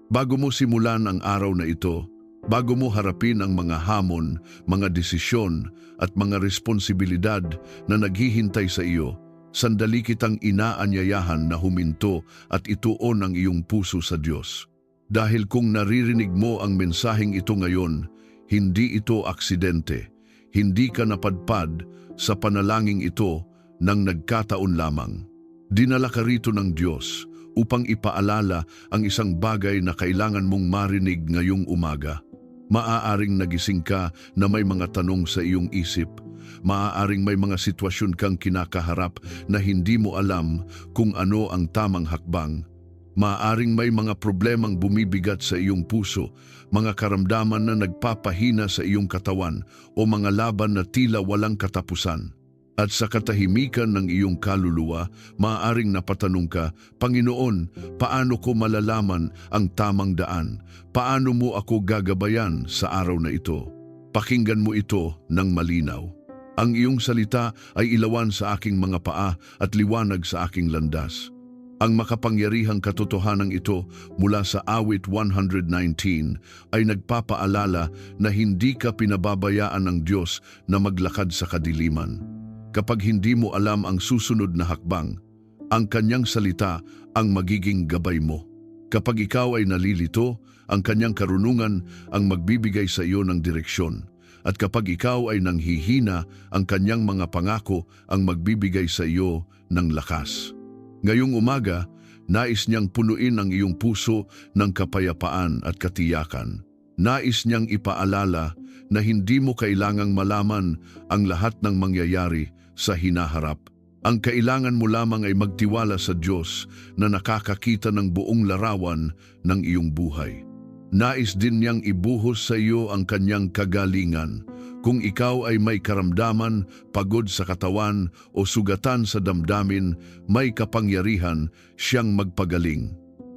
Bago mo simulan ang araw na ito, bago mo harapin ang mga hamon, mga desisyon at mga responsibilidad na naghihintay sa iyo, sandali kitang inaanyayahan na huminto at ituon ang iyong puso sa Diyos. Dahil kung naririnig mo ang mensaheng ito ngayon, hindi ito aksidente. Hindi ka napadpad sa panalangin ito nang nagkataon lamang. Dinala ka rito ng Diyos upang ipaalala ang isang bagay na kailangan mong marinig ngayong umaga. Maaaring nagising ka na may mga tanong sa iyong isip. Maaaring may mga sitwasyon kang kinakaharap na hindi mo alam kung ano ang tamang hakbang. Maaaring may mga problemang bumibigat sa iyong puso, mga karamdaman na nagpapahina sa iyong katawan o mga laban na tila walang katapusan. At sa katahimikan ng iyong kaluluwa, maaaring napatanong ka, Panginoon, paano ko malalaman ang tamang daan? Paano mo ako gagabayan sa araw na ito? Pakinggan mo ito ng malinaw. Ang iyong salita ay ilawan sa aking mga paa at liwanag sa aking landas. Ang makapangyarihang katotohanan ito mula sa Awit 119 ay nagpapaalala na hindi ka pinababayaan ng Diyos na maglakad sa kadiliman. Kapag hindi mo alam ang susunod na hakbang, ang kanyang salita ang magiging gabay mo. Kapag ikaw ay nalilito, ang kanyang karunungan ang magbibigay sa iyo ng direksyon. At kapag ikaw ay nanghihina, ang kanyang mga pangako ang magbibigay sa iyo ng lakas. Ngayong umaga, nais niyang punuin ang iyong puso ng kapayapaan at katiyakan. Nais niyang ipaalala na hindi mo kailangang malaman ang lahat ng mangyayari sa hinaharap. Ang kailangan mo lamang ay magtiwala sa Diyos na nakakakita ng buong larawan ng iyong buhay. Nais din niyang ibuhos sa iyo ang kanyang kagalingan. Kung ikaw ay may karamdaman, pagod sa katawan o sugatan sa damdamin, may kapangyarihan siyang magpagaling.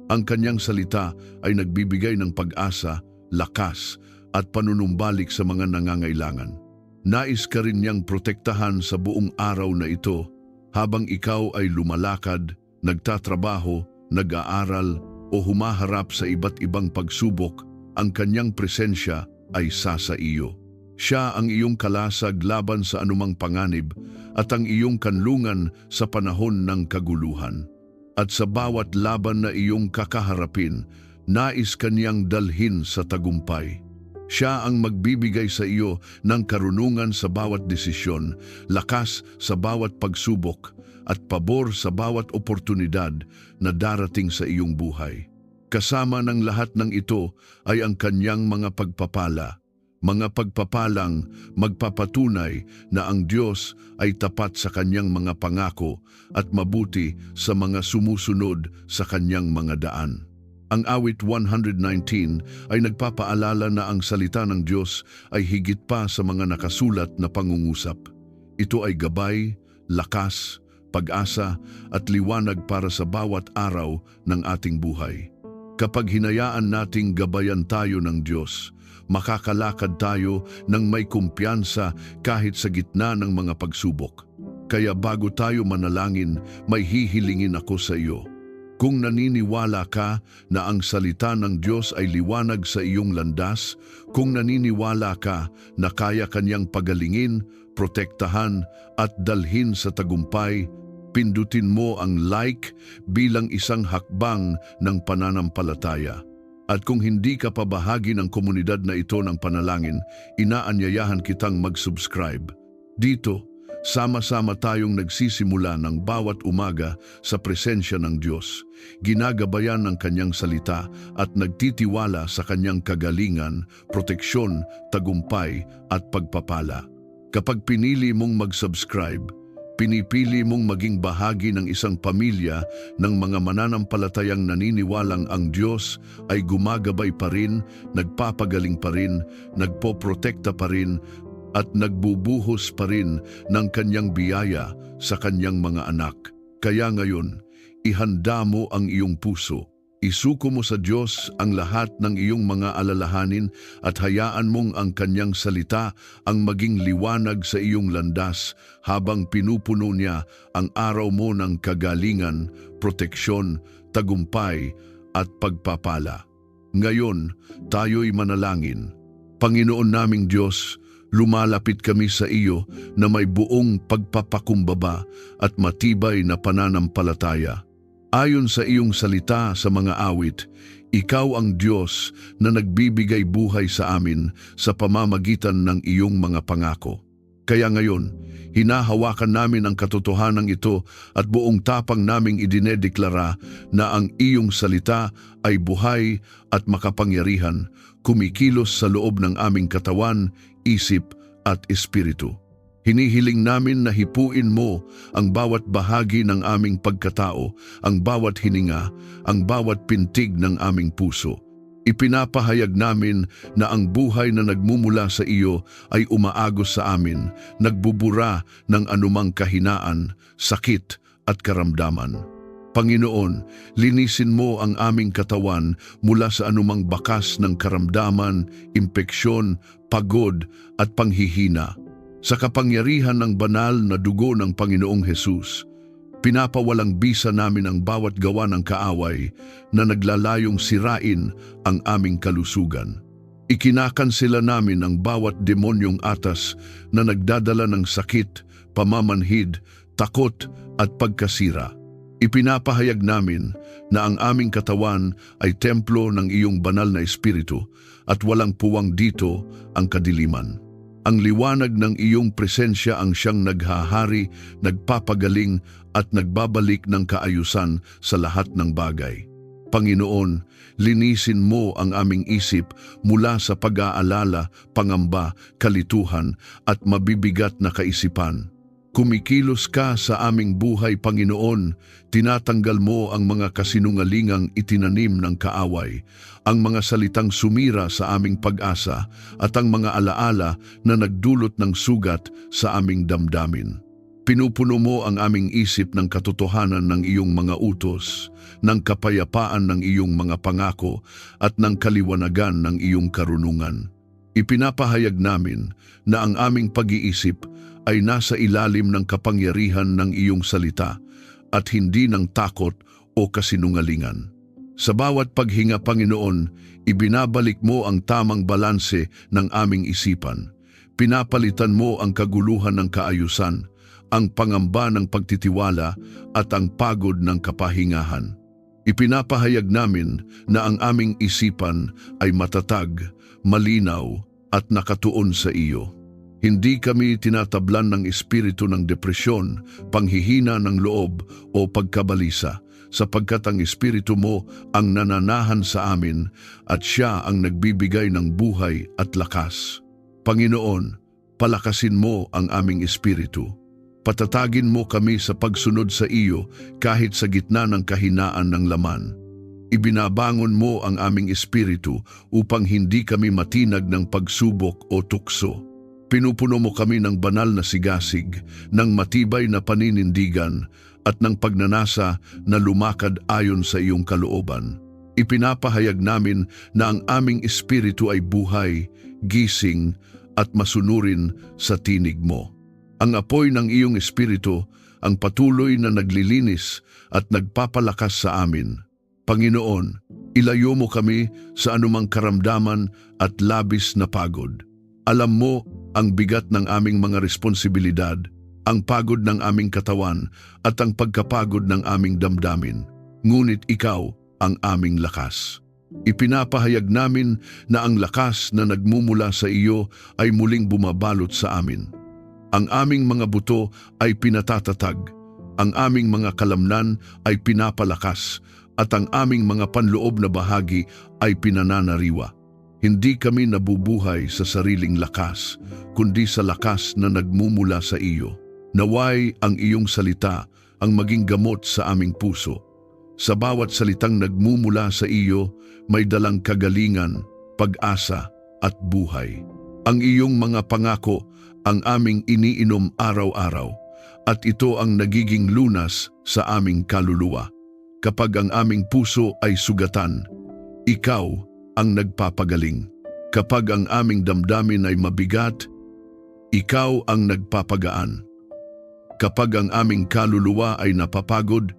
Ang kanyang salita ay nagbibigay ng pag-asa, lakas at panunumbalik sa mga nangangailangan. Nais ka rin niyang protektahan sa buong araw na ito habang ikaw ay lumalakad, nagtatrabaho, nag-aaral o humaharap sa iba't ibang pagsubok. Ang kanyang presensya ay sa iyo. Siya ang iyong kalasag laban sa anumang panganib at ang iyong kanlungan sa panahon ng kaguluhan. At sa bawat laban na iyong kakaharapin, nais kaniyang dalhin sa tagumpay. Siya ang magbibigay sa iyo ng karunungan sa bawat desisyon, lakas sa bawat pagsubok, at pabor sa bawat oportunidad na darating sa iyong buhay. Kasama ng lahat ng ito ay ang kanyang mga pagpapala. Mga pagpapalang magpapatunay na ang Diyos ay tapat sa kanyang mga pangako at mabuti sa mga sumusunod sa kanyang mga daan. Ang Awit 119 ay nagpapaalala na ang salita ng Diyos ay higit pa sa mga nakasulat na pangungusap. Ito ay gabay, lakas, pag-asa at liwanag para sa bawat araw ng ating buhay. Kapag hinayaan nating gabayan tayo ng Diyos, makakalakad tayo ng may kumpiyansa kahit sa gitna ng mga pagsubok. Kaya bago tayo manalangin, may hihilingin ako sa iyo. Kung naniniwala ka na ang salita ng Diyos ay liwanag sa iyong landas, kung naniniwala ka na kaya kanyang pagalingin, protektahan at dalhin sa tagumpay, pindutin mo ang like bilang isang hakbang ng pananampalataya. At kung hindi ka pa bahagi ng komunidad na ito ng panalangin, inaanyayahan kitang mag-subscribe. Dito, sama-sama tayong nagsisimula ng bawat umaga sa presensya ng Diyos, ginagabayan ng kanyang salita at nagtitiwala sa kanyang kagalingan, proteksyon, tagumpay at pagpapala. Kapag pinili mong mag-subscribe, pinipili mong maging bahagi ng isang pamilya ng mga mananampalatayang naniniwalang ang Diyos ay gumagabay pa rin, nagpapagaling pa rin, nagpoprotekta pa rin, at nagbubuhos pa rin ng kanyang biyaya sa kanyang mga anak. Kaya ngayon, ihanda mo ang iyong puso. Isuko mo sa Diyos ang lahat ng iyong mga alalahanin at hayaan mong ang kanyang salita ang maging liwanag sa iyong landas habang pinupuno niya ang araw mo ng kagalingan, proteksyon, tagumpay at pagpapala. Ngayon, tayo'y manalangin. Panginoon naming Diyos, lumalapit kami sa iyo na may buong pagpapakumbaba at matibay na pananampalataya. Ayon sa iyong salita sa mga awit, ikaw ang Diyos na nagbibigay buhay sa amin sa pamamagitan ng iyong mga pangako. Kaya ngayon, hinahawakan namin ang katotohanan ito at buong tapang naming idinedeklara na ang iyong salita ay buhay at makapangyarihan, kumikilos sa loob ng aming katawan, isip at espiritu. Hinihiling namin na hipuin mo ang bawat bahagi ng aming pagkatao, ang bawat hininga, ang bawat pintig ng aming puso. Ipinapahayag namin na ang buhay na nagmumula sa iyo ay umaagos sa amin, nagbubura ng anumang kahinaan, sakit at karamdaman. Panginoon, linisin mo ang aming katawan mula sa anumang bakas ng karamdaman, impeksyon, pagod at panghihina. Sa kapangyarihan ng banal na dugo ng Panginoong Hesus, pinapawalang bisa namin ang bawat gawa ng kaaway na naglalayong sirain ang aming kalusugan. Ikinakansela namin ang bawat demonyong atas na nagdadala ng sakit, pamamanhid, takot at pagkasira. Ipinapahayag namin na ang aming katawan ay templo ng iyong banal na espiritu at walang puwang dito ang kadiliman. Ang liwanag ng iyong presensya ang siyang naghahari, nagpapagaling at nagbabalik ng kaayusan sa lahat ng bagay. Panginoon, linisin mo ang aming isip mula sa pag-aalala, pangamba, kalituhan at mabibigat na kaisipan. Kumikilos ka sa aming buhay, Panginoon, tinatanggal mo ang mga kasinungalingang itinanim ng kaaway, ang mga salitang sumira sa aming pag-asa at ang mga alaala na nagdulot ng sugat sa aming damdamin. Pinupuno mo ang aming isip ng katotohanan ng iyong mga utos, ng kapayapaan ng iyong mga pangako at ng kaliwanagan ng iyong karunungan. Ipinapahayag namin na ang aming pag-iisip ay nasa ilalim ng kapangyarihan ng iyong salita at hindi ng takot o kasinungalingan. Sa bawat paghinga, Panginoon, ibinabalik mo ang tamang balanse ng aming isipan. Pinapalitan mo ang kaguluhan ng kaayusan, ang pangamba ng pagtitiwala at ang pagod ng kapahingahan. Ipinapahayag namin na ang aming isipan ay matatag, malinaw at nakatuon sa iyo. Hindi kami tinatablan ng espiritu ng depresyon, panghihina ng loob o pagkabalisa, sapagkat ang espiritu mo ang nananahan sa amin at siya ang nagbibigay ng buhay at lakas. Panginoon, palakasin mo ang aming espiritu. Patatagin mo kami sa pagsunod sa iyo kahit sa gitna ng kahinaan ng laman. Ibinabangon mo ang aming espiritu upang hindi kami matinag ng pagsubok o tukso. Pinupuno mo kami ng banal na sigasig, ng matibay na paninindigan at ng pagnanasa na lumakad ayon sa iyong kalooban. Ipinapahayag namin na ang aming espiritu ay buhay, gising at masunurin sa tinig mo. Ang apoy ng iyong espiritu ang patuloy na naglilinis at nagpapalakas sa amin. Panginoon, ilayo mo kami sa anumang karamdaman at labis na pagod. Alam mo ang bigat ng aming mga responsibilidad, ang pagod ng aming katawan at ang pagkapagod ng aming damdamin. Ngunit ikaw ang aming lakas. Ipinapahayag namin na ang lakas na nagmumula sa iyo ay muling bumabalot sa amin. Ang aming mga buto ay pinatatatag, ang aming mga kalamnan ay pinapalakas, at ang aming mga panloob na bahagi ay pinananariwa. Hindi kami nabubuhay sa sariling lakas, kundi sa lakas na nagmumula sa iyo. Naway ang iyong salita ang maging gamot sa aming puso. Sa bawat salitang nagmumula sa iyo, may dalang kagalingan, pag-asa at buhay. Ang iyong mga pangako ang aming iniinom araw-araw, at ito ang nagiging lunas sa aming kaluluwa. Kapag ang aming puso ay sugatan, ikaw ang nagpapagaling. Kapag ang aming damdamin ay mabigat, ikaw ang nagpapagaan. Kapag ang aming kaluluwa ay napapagod,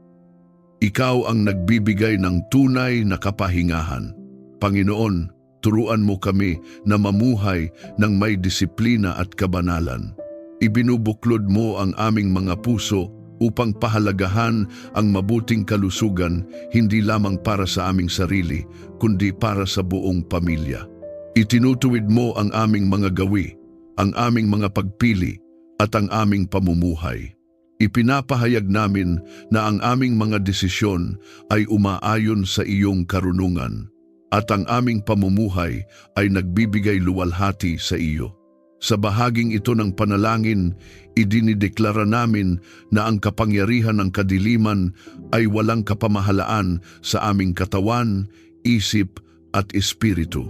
ikaw ang nagbibigay ng tunay na kapahingahan. Panginoon, turuan mo kami na mamuhay ng may disiplina at kabanalan. Ibinubuklod mo ang aming mga puso upang pahalagahan ang mabuting kalusugan hindi lamang para sa aming sarili, kundi para sa buong pamilya. Itinutuwid mo ang aming mga gawi, ang aming mga pagpili, at ang aming pamumuhay. Ipinapahayag namin na ang aming mga desisyon ay umaayon sa iyong karunungan at ang aming pamumuhay ay nagbibigay luwalhati sa iyo. Sa bahaging ito ng panalangin, idinideklara namin na ang kapangyarihan ng kadiliman ay walang kapamahalaan sa aming katawan, isip at espiritu.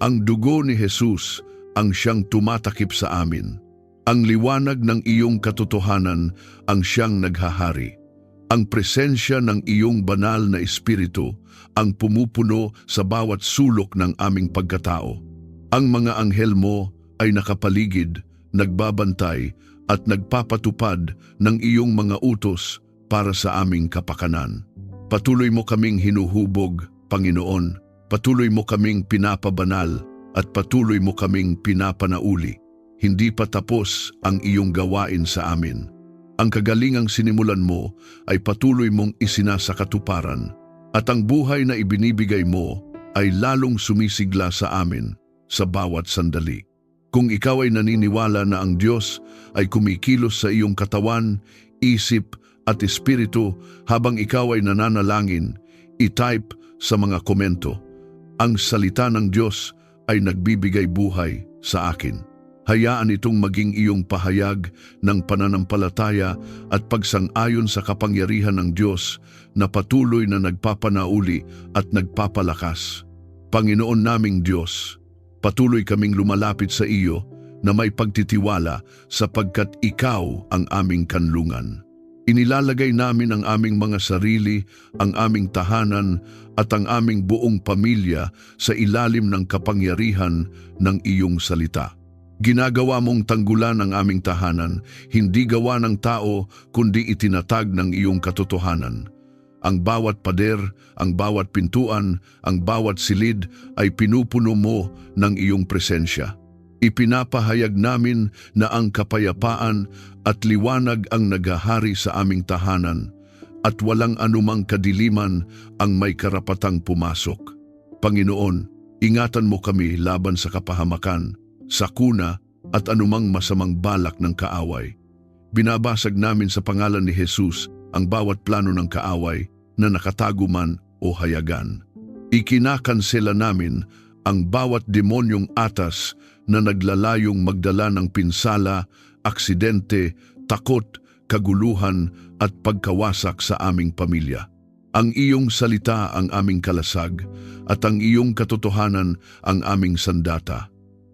Ang dugo ni Jesus ang siyang tumatakip sa amin. Ang liwanag ng iyong katotohanan ang siyang naghahari. Ang presensya ng iyong banal na espiritu ang pumupuno sa bawat sulok ng aming pagkatao. Ang mga anghel mo ay nakapaligid, nagbabantay at nagpapatupad ng iyong mga utos para sa aming kapakanan. Patuloy mo kaming hinuhubog, Panginoon. Patuloy mo kaming pinapabanal at patuloy mo kaming pinapanauli. Hindi pa tapos ang iyong gawain sa amin. Ang kagalingang sinimulan mo ay patuloy mong isinasakatuparan at ang buhay na ibinibigay mo ay lalong sumisigla sa amin sa bawat sandali. Kung ikaw ay naniniwala na ang Diyos ay kumikilos sa iyong katawan, isip at espiritu habang ikaw ay nananalangin, i-type sa mga komento, "Ang salita ng Diyos ay nagbibigay buhay sa akin." Hayaan itong maging iyong pahayag ng pananampalataya at pagsang-ayon sa kapangyarihan ng Diyos na patuloy na nagpapanauli at nagpapalakas. Panginoon naming Diyos, patuloy kaming lumalapit sa iyo na may pagtitiwala sapagkat ikaw ang aming kanlungan. Inilalagay namin ang aming mga sarili, ang aming tahanan at ang aming buong pamilya sa ilalim ng kapangyarihan ng iyong salita. Ginagawa mong tanggulan ang aming tahanan, hindi gawa ng tao kundi itinatag ng iyong katotohanan. Ang bawat pader, ang bawat pintuan, ang bawat silid ay pinupuno mo ng iyong presensya. Ipinapahayag namin na ang kapayapaan at liwanag ang naghahari sa aming tahanan at walang anumang kadiliman ang may karapatang pumasok. Panginoon, ingatan mo kami laban sa kapahamakan, sakuna at anumang masamang balak ng kaaway. Binabasag namin sa pangalan ni Jesus ang bawat plano ng kaaway na nakatago man o hayagan. Ikinakansela namin ang bawat demonyong atas na naglalayong magdala ng pinsala, aksidente, takot, kaguluhan at pagkawasak sa aming pamilya. Ang iyong salita ang aming kalasag at ang iyong katotohanan ang aming sandata.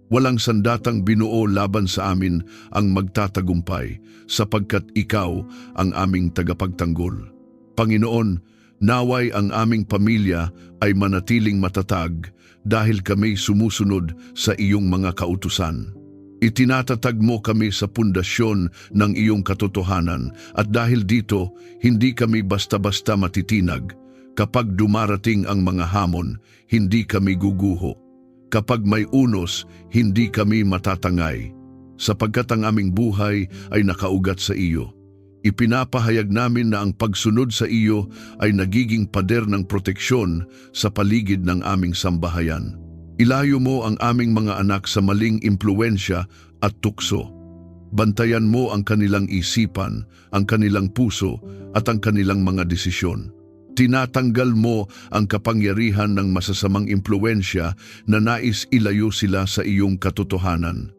Walang sandatang binuo laban sa amin ang magtatagumpay sapagkat ikaw ang aming tagapagtanggol. Panginoon, naway ang aming pamilya ay manatiling matatag dahil kami sumusunod sa iyong mga kautusan. Itinatatag mo kami sa pundasyon ng iyong katotohanan at dahil dito, hindi kami basta-basta matitinag. Kapag dumarating ang mga hamon, hindi kami guguho. Kapag may unos, hindi kami matatangay, sapagkat ang aming buhay ay nakaugat sa iyo. Ipinapahayag namin na ang pagsunod sa iyo ay nagiging pader ng proteksyon sa paligid ng aming sambahayan. Ilayo mo ang aming mga anak sa maling impluensya at tukso. Bantayan mo ang kanilang isipan, ang kanilang puso at ang kanilang mga desisyon. Tinatanggal mo ang kapangyarihan ng masasamang impluensya na nais ilayo sila sa iyong katotohanan.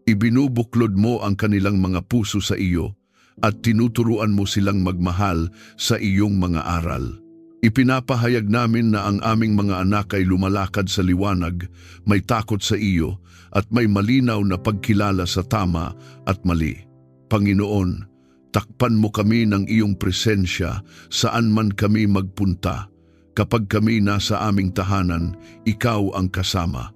Ibinubuklod mo ang kanilang mga puso sa iyo at tinuturuan mo silang magmahal sa iyong mga aral. Ipinapahayag namin na ang aming mga anak ay lumalakad sa liwanag, may takot sa iyo at may malinaw na pagkilala sa tama at mali. Panginoon, takpan mo kami ng iyong presensya saan man kami magpunta. Kapag kami nasa aming tahanan, ikaw ang kasama.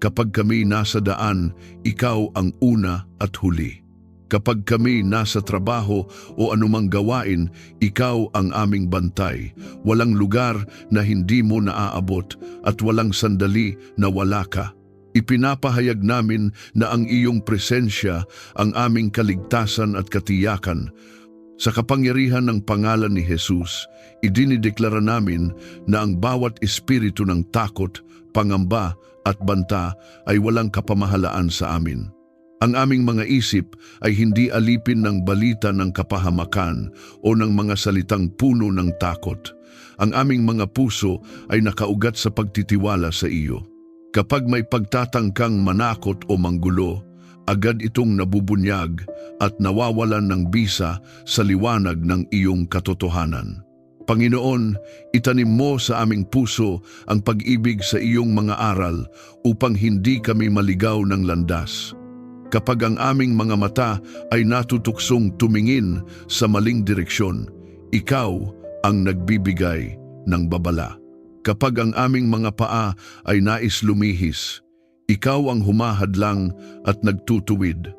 Kapag kami nasa daan, ikaw ang una at huli. Kapag kami nasa trabaho o anumang gawain, ikaw ang aming bantay. Walang lugar na hindi mo naaabot at walang sandali na wala ka. Ipinapahayag namin na ang iyong presensya ang aming kaligtasan at katiyakan. Sa kapangyarihan ng pangalan ni Jesus, idinideklara namin na ang bawat espiritu ng takot, pangamba at banta ay walang kapamahalaan sa amin. Ang aming mga isip ay hindi alipin ng balita ng kapahamakan o ng mga salitang puno ng takot. Ang aming mga puso ay nakaugat sa pagtitiwala sa iyo. Kapag may pagtatangkang manakot o manggulo, agad itong nabubunyag at nawawalan ng bisa sa liwanag ng iyong katotohanan. Panginoon, itanim mo sa aming puso ang pag-ibig sa iyong mga aral upang hindi kami maligaw ng landas. Kapag ang aming mga mata ay natutuksong tumingin sa maling direksyon, ikaw ang nagbibigay ng babala. Kapag ang aming mga paa ay nais lumihis, ikaw ang humahadlang at nagtutuwid.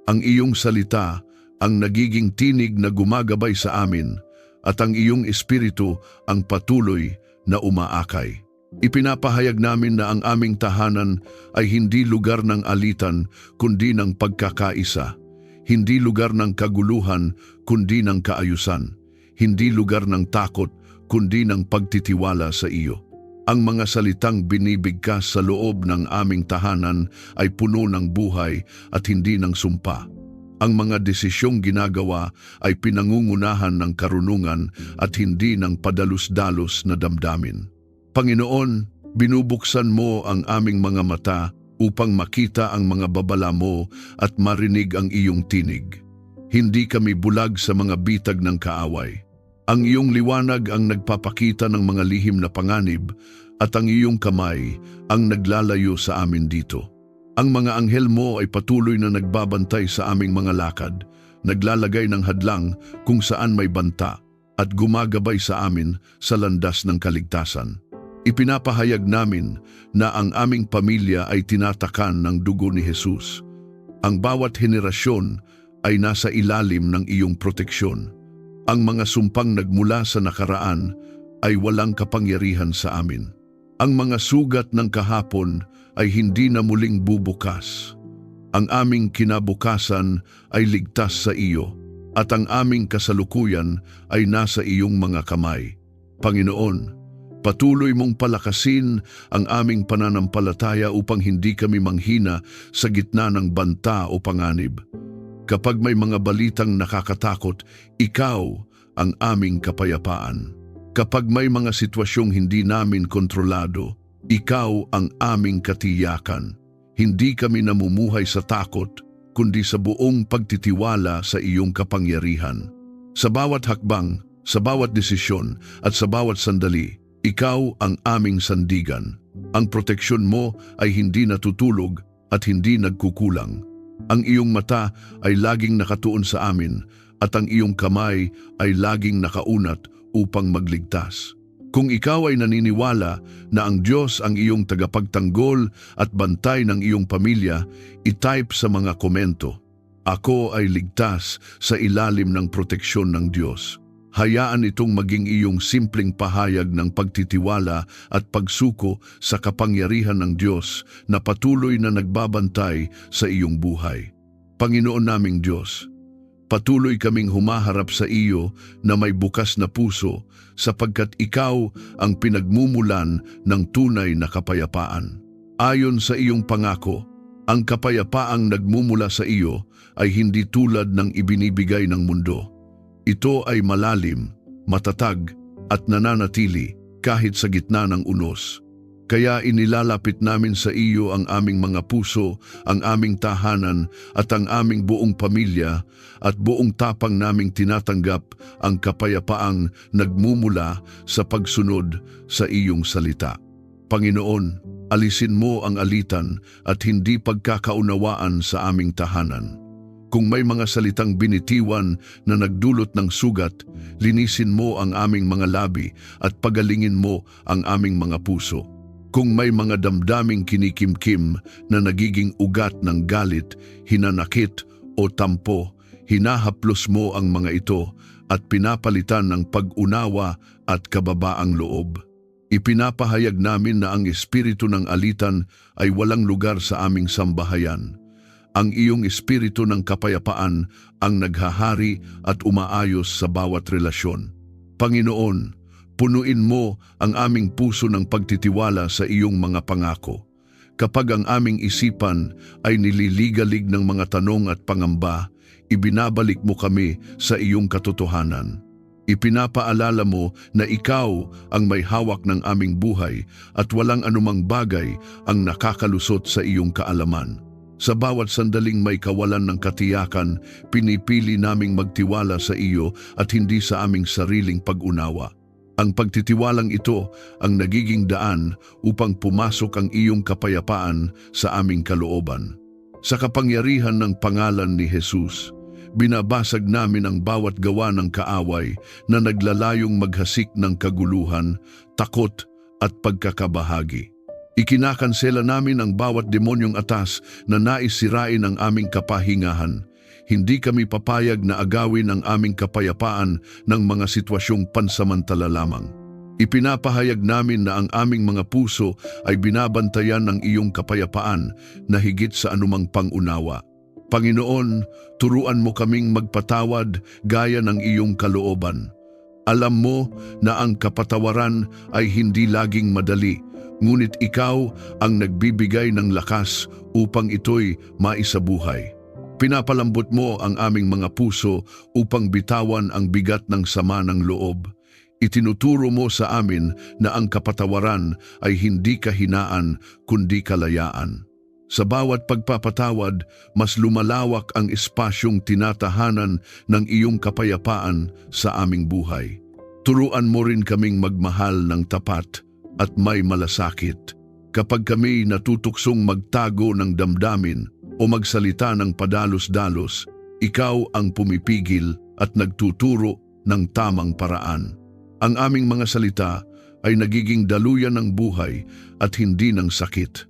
Ang iyong salita ang nagiging tinig na gumagabay sa amin at ang iyong espiritu ang patuloy na umaakay. Ipinapahayag namin na ang aming tahanan ay hindi lugar ng alitan kundi ng pagkakaisa, hindi lugar ng kaguluhan kundi ng kaayusan, hindi lugar ng takot kundi ng pagtitiwala sa iyo. Ang mga salitang binibigkas sa loob ng aming tahanan ay puno ng buhay at hindi ng sumpa. Ang mga desisyong ginagawa ay pinangungunahan ng karunungan at hindi ng padalus-dalos na damdamin. Panginoon, binubuksan mo ang aming mga mata upang makita ang mga babala mo at marinig ang iyong tinig. Hindi kami bulag sa mga bitag ng kaaway. Ang iyong liwanag ang nagpapakita ng mga lihim na panganib at ang iyong kamay ang naglalayo sa amin dito. Ang mga anghel mo ay patuloy na nagbabantay sa aming mga lakad, naglalagay ng hadlang kung saan may banta at gumagabay sa amin sa landas ng kaligtasan. Ipinapahayag namin na ang aming pamilya ay tinatakan ng dugo ni Jesus. Ang bawat henerasyon ay nasa ilalim ng iyong proteksyon. Ang mga sumpang nagmula sa nakaraan ay walang kapangyarihan sa amin. Ang mga sugat ng kahapon ay hindi na muling bubukas. Ang aming kinabukasan ay ligtas sa iyo at ang aming kasalukuyan ay nasa iyong mga kamay. Panginoon, patuloy mong palakasin ang aming pananampalataya upang hindi kami manghina sa gitna ng banta o panganib. Kapag may mga balitang nakakatakot, ikaw ang aming kapayapaan. Kapag may mga sitwasyong hindi namin kontrolado, ikaw ang aming katiyakan. Hindi kami namumuhay sa takot, kundi sa buong pagtitiwala sa iyong kapangyarihan. Sa bawat hakbang, sa bawat desisyon at sa bawat sandali, ikaw ang aming sandigan. Ang proteksyon mo ay hindi natutulog at hindi nagkukulang. Ang iyong mata ay laging nakatuon sa amin at ang iyong kamay ay laging nakaunat upang magligtas. Kung ikaw ay naniniwala na ang Diyos ang iyong tagapagtanggol at bantay ng iyong pamilya, itype sa mga komento, "Ako ay ligtas sa ilalim ng proteksyon ng Diyos." Hayaan itong maging iyong simpleng pahayag ng pagtitiwala at pagsuko sa kapangyarihan ng Diyos na patuloy na nagbabantay sa iyong buhay. Panginoon naming Diyos, patuloy kaming humaharap sa iyo na may bukas na puso sapagkat ikaw ang pinagmumulan ng tunay na kapayapaan. Ayon sa iyong pangako, ang kapayapaang nagmumula sa iyo ay hindi tulad ng ibinibigay ng mundo. Ito ay malalim, matatag at nananatili kahit sa gitna ng unos. Kaya inilalapit namin sa iyo ang aming mga puso, ang aming tahanan at ang aming buong pamilya at buong tapang naming tinatanggap ang kapayapaang nagmumula sa pagsunod sa iyong salita. Panginoon, alisin mo ang alitan at hindi pagkakaunawaan sa aming tahanan. Kung may mga salitang binitiwan na nagdulot ng sugat, linisin mo ang aming mga labi at pagalingin mo ang aming mga puso. Kung may mga damdaming kinikimkim na nagiging ugat ng galit, hinanakit o tampo, Hinahaplos mo ang mga ito at pinapalitan ng pag-unawa at kababaang loob. Ipinapahayag namin na ang espiritu ng alitan ay walang lugar sa aming sambahayan. Ang iyong espiritu ng kapayapaan ang naghahari at umaayos sa bawat relasyon. Panginoon, punuin mo ang aming puso ng pagtitiwala sa iyong mga pangako. Kapag ang aming isipan ay nililigalig ng mga tanong at pangamba, ibinabalik mo kami sa iyong katotohanan. Ipinapaalala mo na ikaw ang may hawak ng aming buhay at walang anumang bagay ang nakakalusot sa iyong kaalaman. Sa bawat sandaling may kawalan ng katiyakan, pinipili naming magtiwala sa iyo at hindi sa aming sariling pag-unawa. Ang pagtitiwalang ito ang nagiging daan upang pumasok ang iyong kapayapaan sa aming kalooban. Sa kapangyarihan ng pangalan ni Jesus, binabasag namin ang bawat gawa ng kaaway na naglalayong maghasik ng kaguluhan, takot at pagkakabahagi. Ikinakansela namin ang bawat demonyong atas na nais sirain ang aming kapahingahan. Hindi kami papayag na agawin ang aming kapayapaan ng mga sitwasyong pansamantala lamang. Ipinapahayag namin na ang aming mga puso ay binabantayan ng iyong kapayapaan na higit sa anumang pangunawa. Panginoon, turuan mo kaming magpatawad gaya ng iyong kalooban. Alam mo na ang kapatawaran ay hindi laging madali, ngunit ikaw ang nagbibigay ng lakas upang ito'y maisabuhay. Pinapalambot mo ang aming mga puso upang bitawan ang bigat ng sama ng loob. Itinuturo mo sa amin na ang kapatawaran ay hindi kahinaan kundi kalayaan. Sa bawat pagpapatawad, mas lumalawak ang espasyong tinatahanan ng iyong kapayapaan sa aming buhay. Turuan mo rin kaming magmahal ng tapat at may malasakit. Kapag kami natutuksong magtago ng damdamin o magsalita ng padalos-dalos, ikaw ang pumipigil at nagtuturo ng tamang paraan. Ang aming mga salita ay nagiging daluyan ng buhay at hindi ng sakit.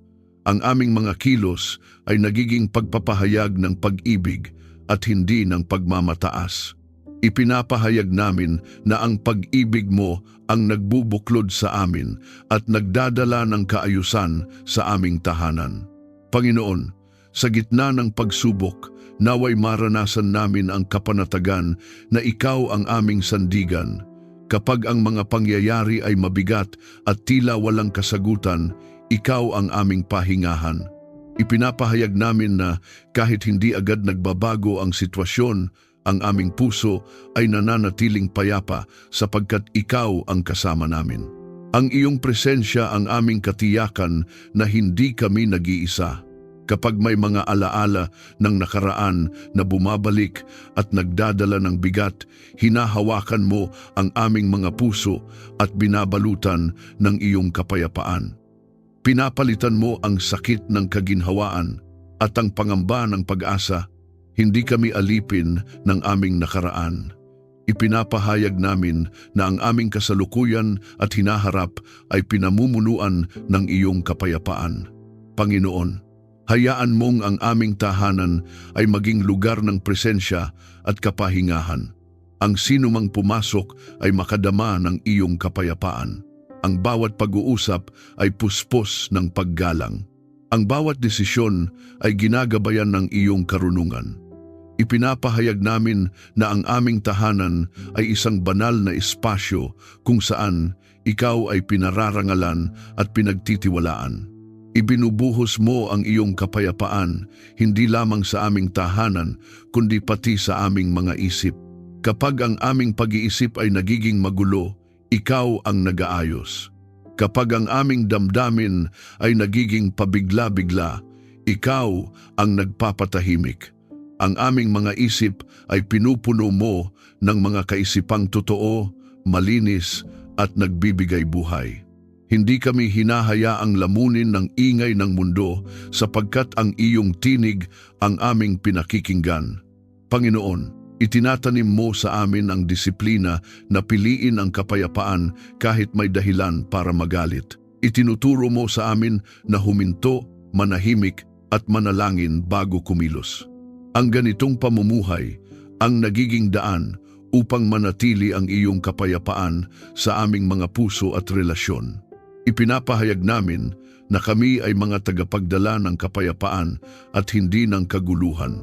Ang aming mga kilos ay nagiging pagpapahayag ng pag-ibig at hindi ng pagmamataas. Ipinapahayag namin na ang pag-ibig mo ang nagbubuklod sa amin at nagdadala ng kaayusan sa aming tahanan. Panginoon, sa gitna ng pagsubok, naway maranasan namin ang kapanatagan na ikaw ang aming sandigan. Kapag ang mga pangyayari ay mabigat at tila walang kasagutan, ikaw ang aming pahingahan. Ipinapahayag namin na kahit hindi agad nagbabago ang sitwasyon, ang aming puso ay nananatiling payapa sapagkat ikaw ang kasama namin. Ang iyong presensya ang aming katiyakan na hindi kami nag-iisa. Kapag may mga alaala ng nakaraan na bumabalik at nagdadala ng bigat, hinahawakan mo ang aming mga puso at binabalutan ng iyong kapayapaan. Pinapalitan mo ang sakit ng kaginhawaan at ang pangamba ng pag-asa. Hindi kami alipin ng aming nakaraan. Ipinapahayag namin na ang aming kasalukuyan at hinaharap ay pinamumunuan ng iyong kapayapaan. Panginoon, hayaan mong ang aming tahanan ay maging lugar ng presensya at kapahingahan. Ang sinumang pumasok ay makadama ng iyong kapayapaan. Ang bawat pag-uusap ay puspos ng paggalang. Ang bawat desisyon ay ginagabayan ng iyong karunungan. Ipinapahayag namin na ang aming tahanan ay isang banal na espasyo kung saan ikaw ay pinararangalan at pinagtitiwalaan. Ibinubuhos mo ang iyong kapayapaan, hindi lamang sa aming tahanan, kundi pati sa aming mga isip. Kapag ang aming pag-iisip ay nagiging magulo, ikaw ang nag-aayos. Kapag ang aming damdamin ay nagiging pabigla-bigla, ikaw ang nagpapatahimik. Ang aming mga isip ay pinupuno mo ng mga kaisipang totoo, malinis at nagbibigay buhay. Hindi kami hinahayaang lamunin ng ingay ng mundo sapagkat ang iyong tinig ang aming pinakikinggan. Panginoon, itinatanim mo sa amin ang disiplina na piliin ang kapayapaan kahit may dahilan para magalit. Itinuturo mo sa amin na huminto, manahimik at manalangin bago kumilos. Ang ganitong pamumuhay ang nagiging daan upang manatili ang iyong kapayapaan sa aming mga puso at relasyon. Ipinapahayag namin na kami ay mga tagapagdala ng kapayapaan at hindi ng kaguluhan.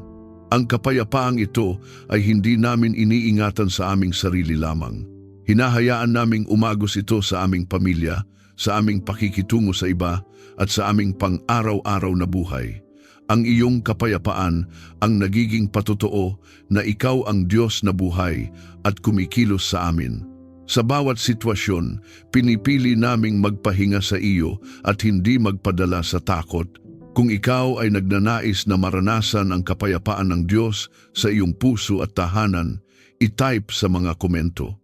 Ang kapayapaang ito ay hindi namin iniingatan sa aming sarili lamang. Hinahayaan naming umagos ito sa aming pamilya, sa aming pakikitungo sa iba, at sa aming pang-araw-araw na buhay. Ang iyong kapayapaan ang nagiging patotoo na ikaw ang Diyos na buhay at kumikilos sa amin. Sa bawat sitwasyon, pinipili naming magpahinga sa iyo at hindi magpadala sa takot. Kung ikaw ay nagnanais na maranasan ang kapayapaan ng Diyos sa iyong puso at tahanan, i-type sa mga komento.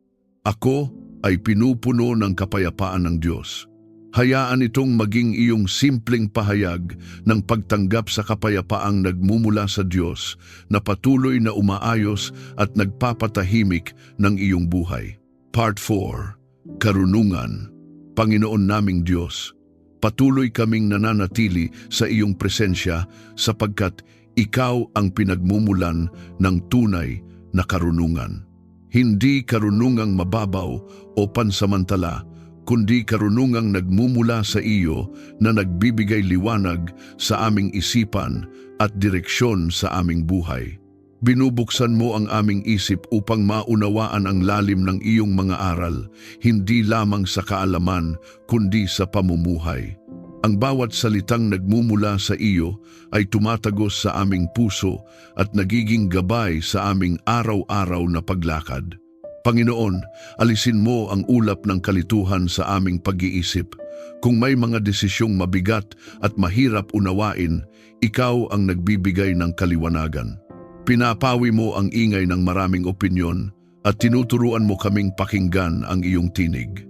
Ako ay pinupuno ng kapayapaan ng Diyos. Hayaan itong maging iyong simpleng pahayag ng pagtanggap sa kapayapaang nagmumula sa Diyos na patuloy na umaayos at nagpapatahimik ng iyong buhay. Part 4. Karunungan. Panginoon naming Diyos, patuloy kaming nananatili sa iyong presensya sapagkat ikaw ang pinagmumulan ng tunay na karunungan. Hindi karunungang mababaw o pansamantala, kundi karunungang nagmumula sa iyo na nagbibigay liwanag sa aming isipan at direksyon sa aming buhay. Binubuksan mo ang aming isip upang maunawaan ang lalim ng iyong mga aral, hindi lamang sa kaalaman, kundi sa pamumuhay. Ang bawat salitang nagmumula sa iyo ay tumatagos sa aming puso at nagiging gabay sa aming araw-araw na paglakad. Panginoon, alisin mo ang ulap ng kalituhan sa aming pag-iisip. Kung may mga desisyong mabigat at mahirap unawain, ikaw ang nagbibigay ng kaliwanagan. Pinapawi mo ang ingay ng maraming opinyon at tinuturuan mo kaming pakinggan ang iyong tinig.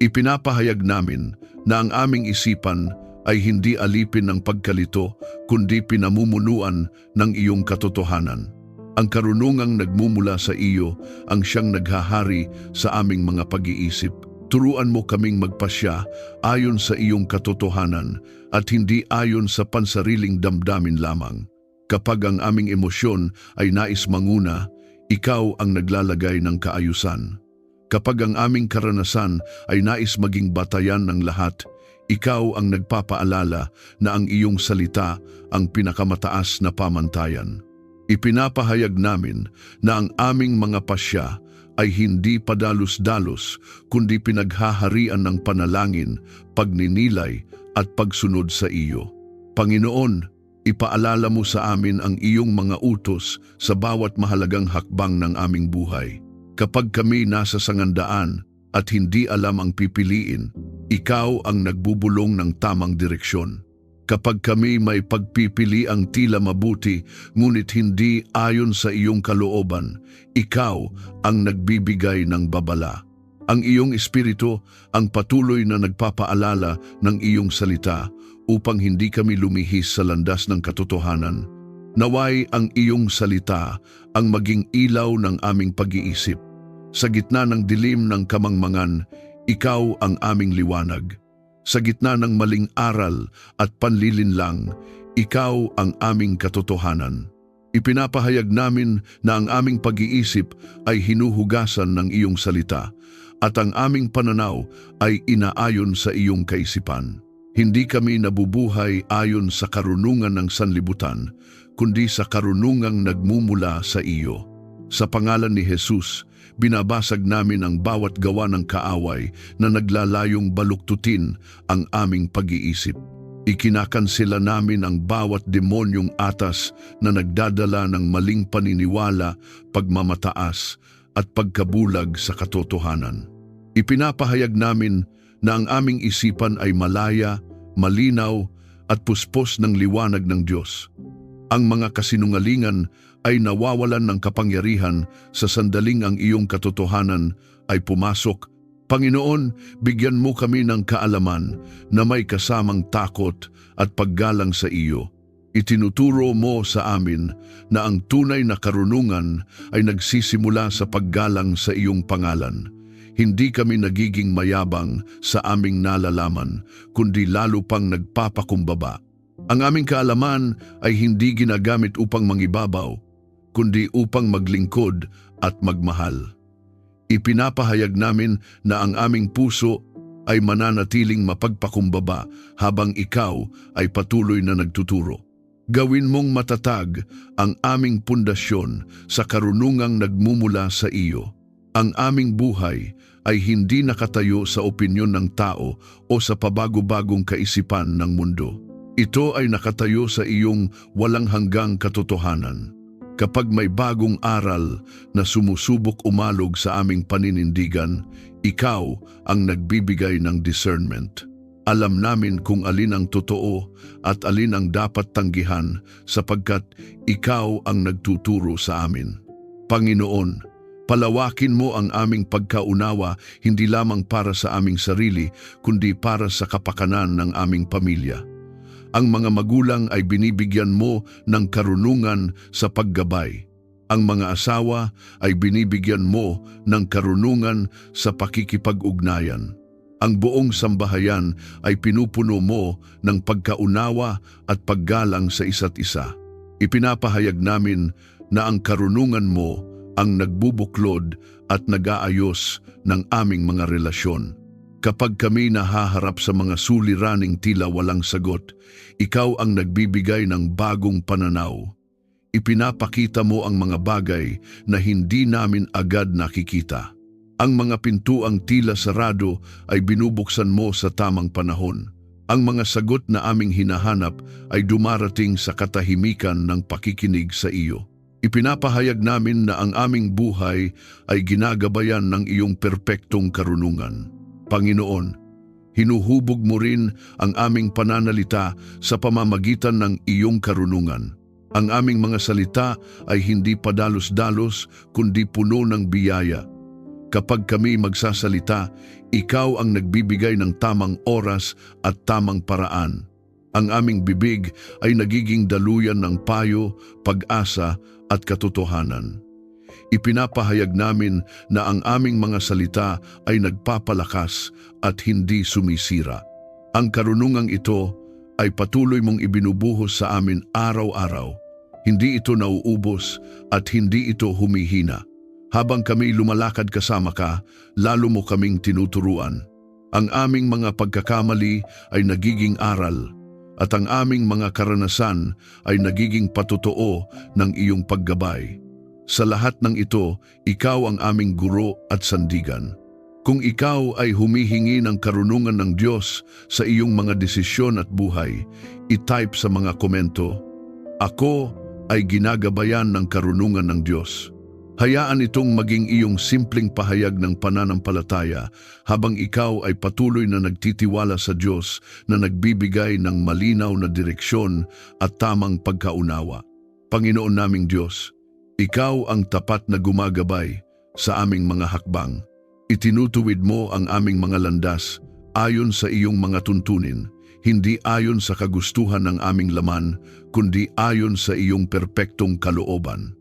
Ipinapahayag namin na ang aming isipan ay hindi alipin ng pagkalito kundi pinamumunuan ng iyong katotohanan. Ang karunungang nagmumula sa iyo ang siyang naghahari sa aming mga pag-iisip. Turuan mo kaming magpasya ayon sa iyong katotohanan at hindi ayon sa pansariling damdamin lamang. Kapag ang aming emosyon ay nais manguna, ikaw ang naglalagay ng kaayusan. Kapag ang aming karanasan ay nais maging batayan ng lahat, ikaw ang nagpapaalala na ang iyong salita ang pinakamataas na pamantayan. Ipinapahayag namin na ang aming mga pasya ay hindi padalos-dalos kundi pinaghaharian ng panalangin, pagninilay at pagsunod sa iyo. Panginoon, ipaalala mo sa amin ang iyong mga utos sa bawat mahalagang hakbang ng aming buhay. Kapag kami nasa sangandaan at hindi alam ang pipiliin, ikaw ang nagbubulong ng tamang direksyon. Kapag kami may pagpipili ang tila mabuti ngunit hindi ayon sa iyong kalooban, ikaw ang nagbibigay ng babala. Ang iyong espiritu ang patuloy na nagpapaalala ng iyong salita upang hindi kami lumihis sa landas ng katotohanan. Naway ang iyong salita ang maging ilaw ng aming pag-iisip. Sa gitna ng dilim ng kamangmangan, ikaw ang aming liwanag. Sa gitna ng maling aral at panlilinlang, ikaw ang aming katotohanan. Ipinapahayag namin na ang aming pag-iisip ay hinuhugasan ng iyong salita at ang aming pananaw ay inaayon sa iyong kaisipan. Hindi kami nabubuhay ayon sa karunungan ng sanlibutan, kundi sa karunungang nagmumula sa iyo. Sa pangalan ni Jesus, binabasag namin ang bawat gawa ng kaaway na naglalayong baluktutin ang aming pag-iisip. Ikinakansela namin ang bawat demonyong atas na nagdadala ng maling paniniwala, pagmamataas at pagkabulag sa katotohanan. Ipinapahayag namin na ang aming isipan ay malaya, malinaw at puspos ng liwanag ng Diyos. Ang mga kasinungalingan ay nawawalan ng kapangyarihan sa sandaling ang iyong katotohanan ay pumasok. Panginoon, bigyan mo kami ng kaalaman na may kasamang takot at paggalang sa iyo. Itinuturo mo sa amin na ang tunay na karunungan ay nagsisimula sa paggalang sa iyong pangalan. Hindi kami nagiging mayabang sa aming nalalaman, kundi lalo pang nagpapakumbaba. Ang aming kaalaman ay hindi ginagamit upang mangibabaw, kundi upang maglingkod at magmahal. Ipinapahayag namin na ang aming puso ay mananatiling mapagpakumbaba habang ikaw ay patuloy na nagtuturo. Gawin mong matatag ang aming pundasyon sa karunungang nagmumula sa iyo. Ang aming buhay ay hindi nakatayo sa opinyon ng tao o sa pabago-bagong kaisipan ng mundo. Ito ay nakatayo sa iyong walang hanggang katotohanan. Kapag may bagong aral na sumusubok umalog sa aming paninindigan, ikaw ang nagbibigay ng discernment. Alam namin kung alin ang totoo at alin ang dapat tanggihan sapagkat ikaw ang nagtuturo sa amin. Panginoon, palawakin mo ang aming pagkaunawa hindi lamang para sa aming sarili kundi para sa kapakanan ng aming pamilya. Ang mga magulang ay binibigyan mo ng karunungan sa paggabay. Ang mga asawa ay binibigyan mo ng karunungan sa pakikipag-ugnayan. Ang buong sambahayan ay pinupuno mo ng pagkaunawa at paggalang sa isa't isa. Ipinapahayag namin na ang karunungan mo ang nagbubuklod at nag-aayos ng aming mga relasyon. Kapag kami nahaharap sa mga suliraning tila walang sagot, ikaw ang nagbibigay ng bagong pananaw. Ipinapakita mo ang mga bagay na hindi namin agad nakikita. Ang mga pintuang tila sarado ay binubuksan mo sa tamang panahon. Ang mga sagot na aming hinahanap ay dumarating sa katahimikan ng pakikinig sa iyo. Ipinapahayag namin na ang aming buhay ay ginagabayan ng iyong perpektong karunungan. Panginoon, hinuhubog mo rin ang aming pananalita sa pamamagitan ng iyong karunungan. Ang aming mga salita ay hindi padalos-dalos kundi puno ng biyaya. Kapag kami magsasalita, ikaw ang nagbibigay ng tamang oras at tamang paraan. Ang aming bibig ay nagiging daluyan ng payo, pag-asa at katotohanan. Ipinapahayag namin na ang aming mga salita ay nagpapalakas at hindi sumisira. Ang karunungang ito ay patuloy mong ibinubuhos sa amin araw-araw. Hindi ito nauubos at hindi ito humihina. Habang kami lumalakad kasama ka, lalo mo kaming tinuturuan. Ang aming mga pagkakamali ay nagiging aral at ang aming mga karanasan ay nagiging patotoo ng iyong paggabay. Sa lahat ng ito, ikaw ang aming guro at sandigan. Kung ikaw ay humihingi ng karunungan ng Diyos sa iyong mga desisyon at buhay, i-type sa mga komento, "Ako ay ginagabayan ng karunungan ng Diyos." Hayaan itong maging iyong simpleng pahayag ng pananampalataya habang ikaw ay patuloy na nagtitiwala sa Diyos na nagbibigay ng malinaw na direksyon at tamang pagkaunawa. Panginoon naming Diyos, ikaw ang tapat na gumagabay sa aming mga hakbang. Itinutuwid mo ang aming mga landas ayon sa iyong mga tuntunin, hindi ayon sa kagustuhan ng aming laman, kundi ayon sa iyong perpektong kalooban.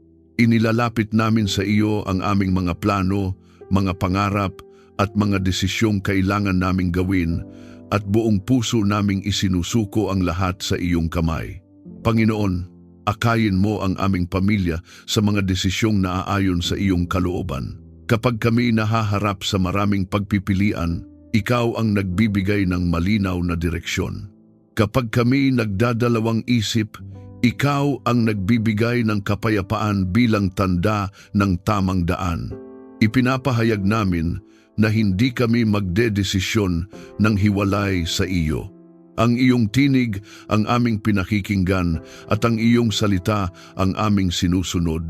Inilalapit namin sa iyo ang aming mga plano, mga pangarap at mga desisyong kailangan naming gawin at buong puso naming isinusuko ang lahat sa iyong kamay. Panginoon, akayin mo ang aming pamilya sa mga desisyong naaayon sa iyong kalooban. Kapag kami nahaharap sa maraming pagpipilian, ikaw ang nagbibigay ng malinaw na direksyon. Kapag kami nagdadalawang isip, ikaw ang nagbibigay ng kapayapaan bilang tanda ng tamang daan. Ipinapahayag namin na hindi kami magdedesisyon ng hiwalay sa iyo. Ang iyong tinig ang aming pinakikinggan at ang iyong salita ang aming sinusunod.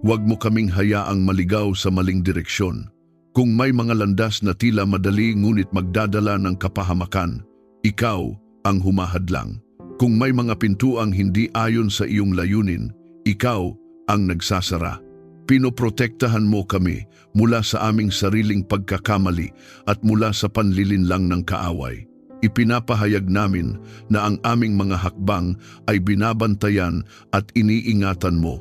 Huwag mo kaming hayaang maligaw sa maling direksyon. Kung may mga landas na tila madali ngunit magdadala ng kapahamakan, ikaw ang humahadlang. Kung may mga pintuang hindi ayon sa iyong layunin, ikaw ang nagsasara. Pinoprotektahan mo kami mula sa aming sariling pagkakamali at mula sa panlilinlang ng kaaway. Ipinapahayag namin na ang aming mga hakbang ay binabantayan at iniingatan mo.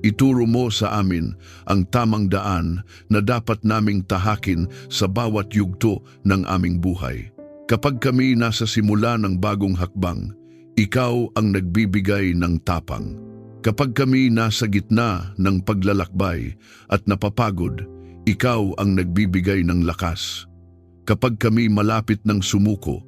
Ituro mo sa amin ang tamang daan na dapat naming tahakin sa bawat yugto ng aming buhay. Kapag kami nasa simula ng bagong hakbang, ikaw ang nagbibigay ng tapang. Kapag kami nasa gitna ng paglalakbay at napapagod, ikaw ang nagbibigay ng lakas. Kapag kami malapit ng sumuko,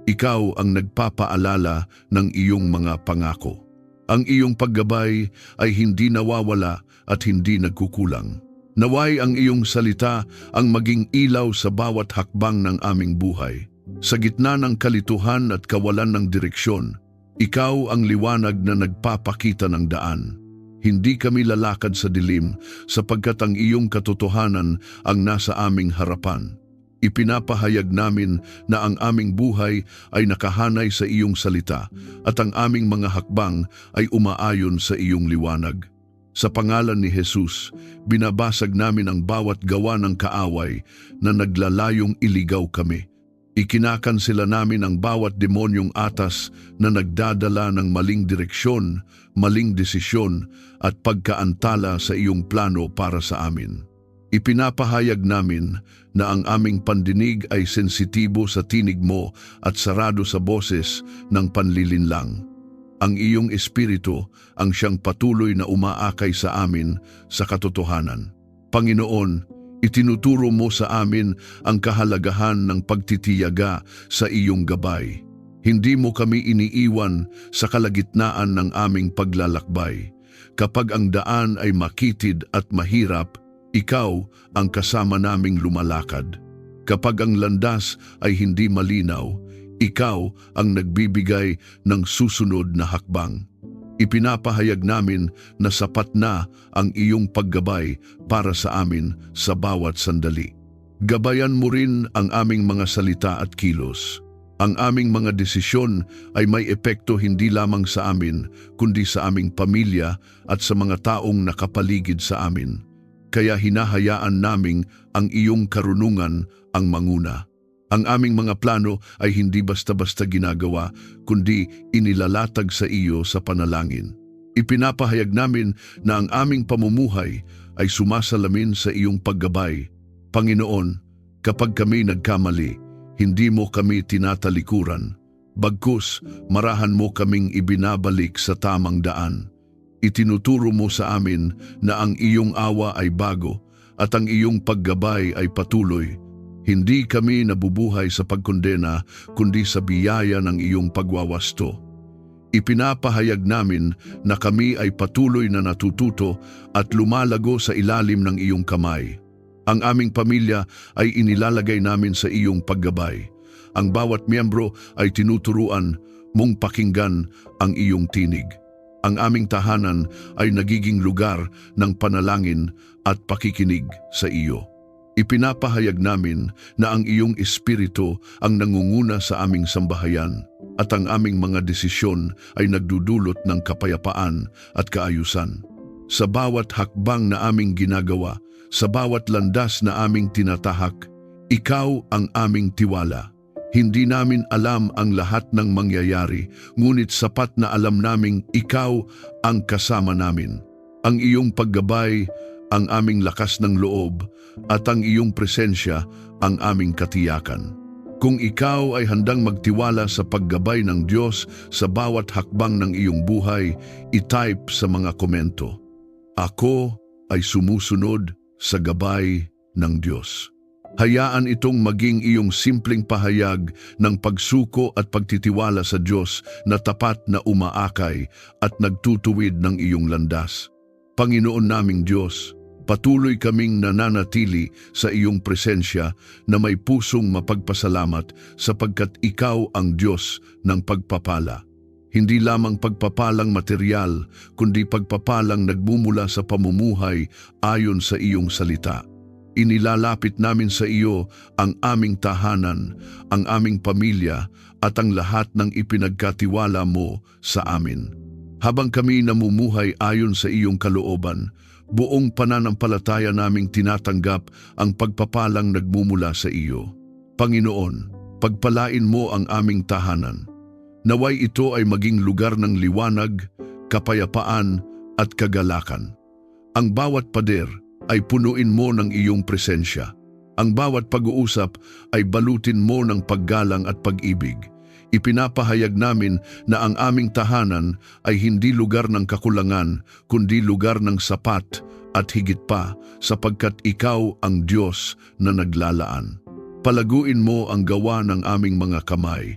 ikaw ang nagpapaalala ng iyong mga pangako. Ang iyong paggabay ay hindi nawawala at hindi nagkukulang. Naway ang iyong salita ang maging ilaw sa bawat hakbang ng aming buhay. Sa gitna ng kalituhan at kawalan ng direksyon, ikaw ang liwanag na nagpapakita ng daan. Hindi kami lalakad sa dilim sapagkat ang iyong katotohanan ang nasa aming harapan. Ipinapahayag namin na ang aming buhay ay nakahanay sa iyong salita at ang aming mga hakbang ay umaayon sa iyong liwanag. Sa pangalan ni Jesus, binabasag namin ang bawat gawa ng kaaway na naglalayong iligaw kami. Ikinakansela namin ang bawat demonyong atas na nagdadala ng maling direksyon, maling desisyon at pagkaantala sa iyong plano para sa amin. Ipinapahayag namin na ang aming pandinig ay sensitibo sa tinig mo at sarado sa boses ng panlilinlang. Ang iyong espiritu ang siyang patuloy na umaakay sa amin sa katotohanan. Panginoon, itinuturo mo sa amin ang kahalagahan ng pagtitiyaga sa iyong gabay. Hindi mo kami iniiwan sa kalagitnaan ng aming paglalakbay. Kapag ang daan ay makitid at mahirap, ikaw ang kasama naming lumalakad. Kapag ang landas ay hindi malinaw, ikaw ang nagbibigay ng susunod na hakbang. Ipinapahayag namin na sapat na ang iyong paggabay para sa amin sa bawat sandali. Gabayan mo rin ang aming mga salita at kilos. Ang aming mga desisyon ay may epekto hindi lamang sa amin, kundi sa aming pamilya at sa mga taong nakapaligid sa amin. Kaya hinahayaan naming ang iyong karunungan ang manguna. Ang aming mga plano ay hindi basta-basta ginagawa, kundi inilalatag sa iyo sa panalangin. Ipinapahayag namin na ang aming pamumuhay ay sumasalamin sa iyong paggabay. Panginoon, kapag kami nagkamali, hindi mo kami tinatalikuran. Bagkus, marahan mo kaming ibinabalik sa tamang daan. Itinuturo mo sa amin na ang iyong awa ay bago at ang iyong paggabay ay patuloy. Hindi kami nabubuhay sa pagkondena, kundi sa biyaya ng iyong pagwawasto. Ipinapahayag namin na kami ay patuloy na natututo at lumalago sa ilalim ng iyong kamay. Ang aming pamilya ay inilalagay namin sa iyong paggabay. Ang bawat miyembro ay tinuturuan mong pakinggan ang iyong tinig. Ang aming tahanan ay nagiging lugar ng panalangin at pakikinig sa iyo. Ipinapahayag namin na ang iyong espiritu ang nangunguna sa aming sambahayan at ang aming mga desisyon ay nagdudulot ng kapayapaan at kaayusan. Sa bawat hakbang na aming ginagawa, sa bawat landas na aming tinatahak, ikaw ang aming tiwala. Hindi namin alam ang lahat ng mangyayari, ngunit sapat na alam naming ikaw ang kasama namin. Ang iyong paggabay, ang aming lakas ng loob, at ang iyong presensya ang aming katiyakan. Kung ikaw ay handang magtiwala sa paggabay ng Diyos sa bawat hakbang ng iyong buhay, i-type sa mga komento, "Ako ay sumusunod sa gabay ng Diyos." Hayaan itong maging iyong simpleng pahayag ng pagsuko at pagtitiwala sa Diyos na tapat na umaakay at nagtutuwid ng iyong landas. Panginoon naming Diyos, patuloy kaming nananatili sa iyong presensya na may pusong mapagpasalamat sapagkat ikaw ang Diyos ng pagpapala. Hindi lamang pagpapalang material, kundi pagpapalang nagmumula sa pamumuhay ayon sa iyong salita. Inilalapit namin sa iyo ang aming tahanan, ang aming pamilya at ang lahat ng ipinagkatiwala mo sa amin. Habang kami namumuhay ayon sa iyong kalooban, buong pananampalataya naming tinatanggap ang pagpapalang nagmumula sa iyo. Panginoon, pagpalain mo ang aming tahanan. Naway ito ay maging lugar ng liwanag, kapayapaan at kagalakan. Ang bawat pader ay punuin mo ng iyong presensya. Ang bawat pag-uusap ay balutin mo ng paggalang at pag-ibig. Ipinapahayag namin na ang aming tahanan ay hindi lugar ng kakulangan, kundi lugar ng sapat at higit pa sapagkat ikaw ang Diyos na naglalaan. Palaguin mo ang gawa ng aming mga kamay.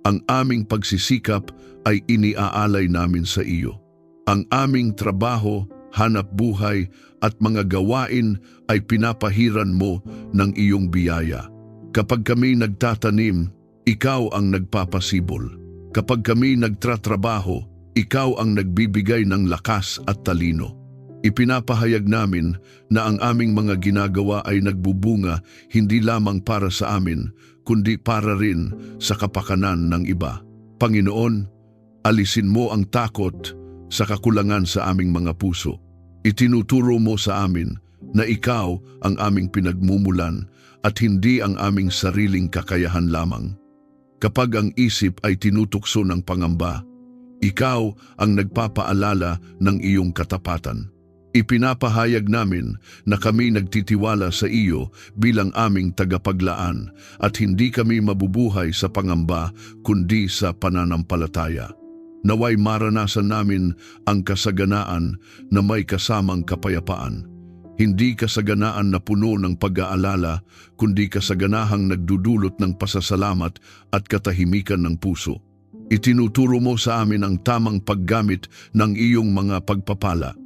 Ang aming pagsisikap ay iniaalay namin sa iyo. Ang aming trabaho, hanap buhay at mga gawain ay pinapahiran mo ng iyong biyaya. Kapag kami nagtatanim, ikaw ang nagpapasibol. Kapag kami nagtratrabaho, ikaw ang nagbibigay ng lakas at talino. Ipinapahayag namin na ang aming mga ginagawa ay nagbubunga hindi lamang para sa amin, kundi para rin sa kapakanan ng iba. Panginoon, alisin mo ang takot sa kakulangan sa aming mga puso. Itinuturo mo sa amin na ikaw ang aming pinagmumulan at hindi ang aming sariling kakayahan lamang. Kapag ang isip ay tinutukso ng pangamba, ikaw ang nagpapaalala ng iyong katapatan. Ipinapahayag namin na kami nagtitiwala sa iyo bilang aming tagapaglaan at hindi kami mabubuhay sa pangamba kundi sa pananampalataya. Naway maranasan namin ang kasaganaan na may kasamang kapayapaan. Hindi kasaganaan na puno ng pag-aalala, kundi kasaganahang nagdudulot ng pasasalamat at katahimikan ng puso. Itinuturo mo sa amin ang tamang paggamit ng iyong mga pagpapala.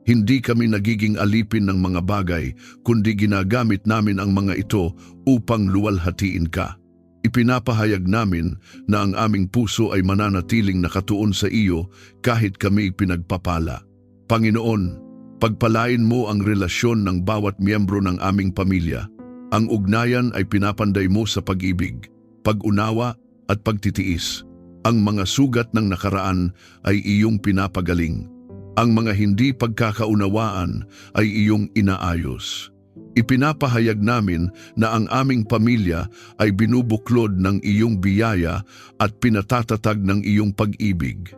Hindi kami nagiging alipin ng mga bagay, kundi ginagamit namin ang mga ito upang luwalhatiin ka. Ipinapahayag namin na ang aming puso ay mananatiling nakatuon sa iyo kahit kami pinagpapala. Panginoon, pagpalain mo ang relasyon ng bawat miyembro ng aming pamilya. Ang ugnayan ay pinapanday mo sa pag-ibig, pag-unawa at pagtitiis. Ang mga sugat ng nakaraan ay iyong pinapagaling. Ang mga hindi pagkakaunawaan ay iyong inaayos. Ipinapahayag namin na ang aming pamilya ay binubuklod ng iyong biyaya at pinatatatag ng iyong pag-ibig.